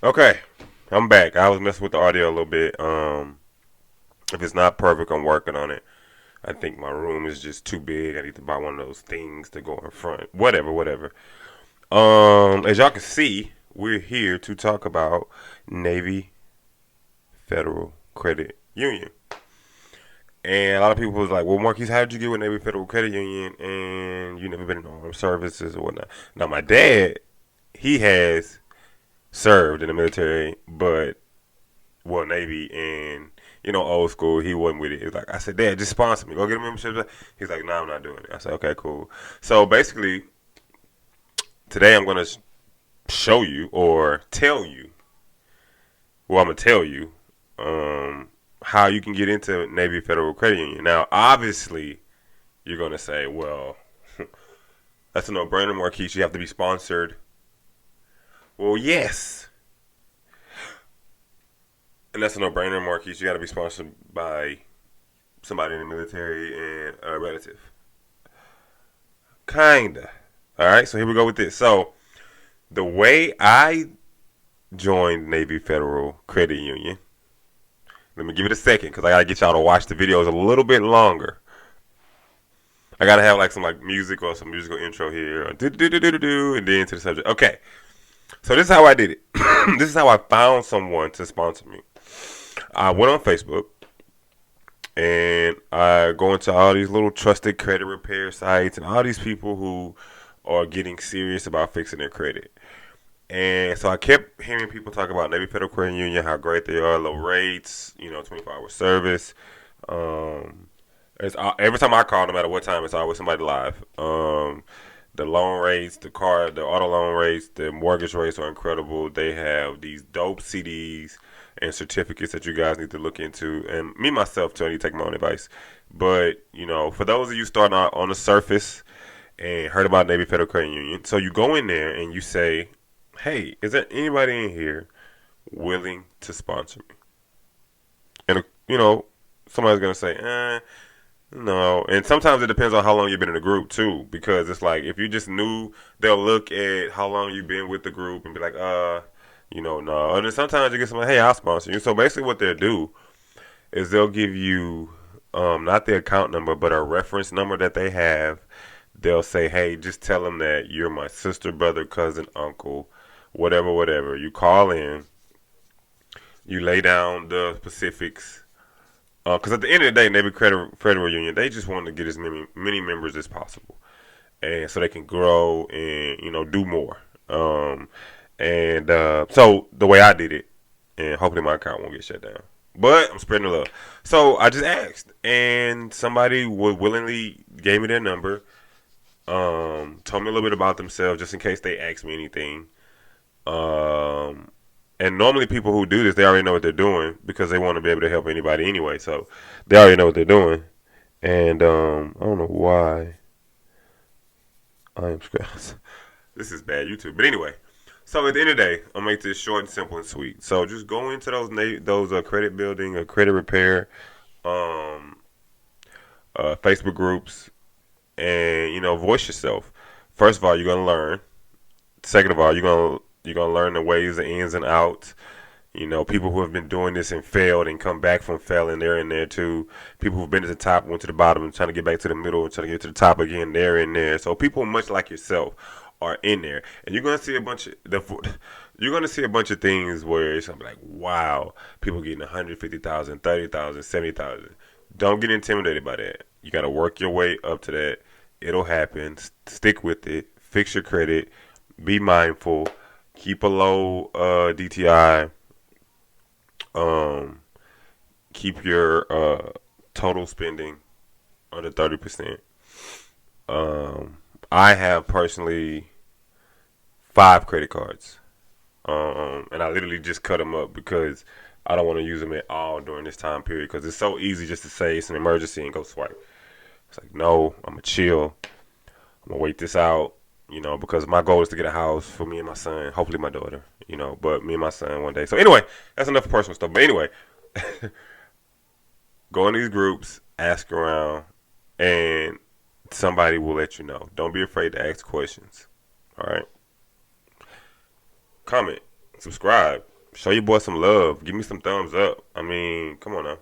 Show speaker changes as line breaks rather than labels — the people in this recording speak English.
Okay, I'm back. I was messing with the audio a little bit. If it's not perfect, I'm working on it. I think my room is just too big. I need to buy one of those things to go in front. Whatever, whatever. As y'all can see, we're here to talk about Navy Federal Credit Union. And a lot of people was like, "Well, Marquise, how did you get with Navy Federal Credit Union and you never been in the armed services or whatnot?" Now, my dad, he has served in the military, but well, Navy and old school. He wasn't with it. It was like I said, Dad, just sponsor me. Go get a membership. He's like, No, I'm not doing it. I said, Okay, cool. So basically, today I'm gonna show you or tell you. Well, I'm gonna tell you how you can get into Navy Federal Credit Union. Now, obviously, you're gonna say, Well, that's a no-brainer, Marquise. You have to be sponsored. Well, yes, and that's a no-brainer, Marquise. You got to be sponsored by somebody in the military and a relative. Kinda. All right, so here we go with this. So the way I joined Navy Federal Credit Union, let me give it a second because I gotta get y'all to watch the videos a little bit longer. I gotta have like some like music or some musical intro here, do do do do do do, and then to the subject. Okay, so this is how I did it. This is how I found someone to sponsor me. I went on Facebook and I go into all these little trusted credit repair sites and all these people who are getting serious about fixing their credit. And so I kept hearing people talk about Navy Federal Credit Union, how great they are, low rates, 24-hour service. Um, every time I call, no matter what time, it's always somebody live. The loan rates, the auto loan rates, the mortgage rates are incredible. They have these dope CDs and certificates that you guys need to look into. And me myself, too, I need to take my own advice. But for those of you starting out on the surface and heard about Navy Federal Credit Union, so you go in there and you say, "Hey, is there anybody in here willing to sponsor me?" And somebody's gonna say, no. And sometimes it depends on how long you've been in the group too, because it's like if you just knew, they'll look at how long you've been with the group and be like, no. And then sometimes you get somebody, "Hey, I'll sponsor you." So basically, what they'll do is they'll give you not the account number, but a reference number that they have. They'll say, "Hey, just tell them that you're my sister, brother, cousin, uncle, whatever, whatever." You call in, you lay down the specifics. Because at the end of the day, Navy Federal Union, they just want to get as many members as possible, and so they can grow and do more. And so the way I did it, and hopefully my account won't get shut down. But I'm spreading the love. So I just asked, and somebody would willingly gave me their number. Told me a little bit about themselves, just in case they ask me anything. Um, and normally people who do this, they already know what they're doing because they want to be able to help anybody anyway. So they already know what they're doing. And I don't know why I am scratching. This is bad YouTube. But anyway, so at the end of the day, I'll make this short and simple and sweet. So just go into those credit building or credit repair um, Facebook groups and voice yourself. First of all, you're gonna learn. Second of all, you're gonna learn the ways, the ins and outs. People who have been doing this and failed and come back from failing, they're in there too. People who've been at the top, went to the bottom, and trying to get back to the middle, and trying to get to the top again, they're in there. So people much like yourself are in there, and you're gonna see a bunch of things where it's gonna be like, wow, people getting 150,000, 30,000, 70,000. Don't get intimidated by that. You gotta work your way up to that. It'll happen. Stick with it. Fix your credit. Be mindful. Keep a low DTI. Um, Keep your total spending under 30%. Um, I have personally 5 credit cards, and I literally just cut them up because I don't want to use them at all during this time period because it's so easy just to say it's an emergency and go swipe. It's like, no, I'm gonna chill. I'm gonna wait this out. Because my goal is to get a house for me and my son, hopefully my daughter. But me and my son one day. So anyway, that's enough personal stuff. But anyway, go in these groups, ask around, and somebody will let you know. Don't be afraid to ask questions. All right. Comment. subscribe. Show your boy some love. Give me some thumbs up. I mean, come on now.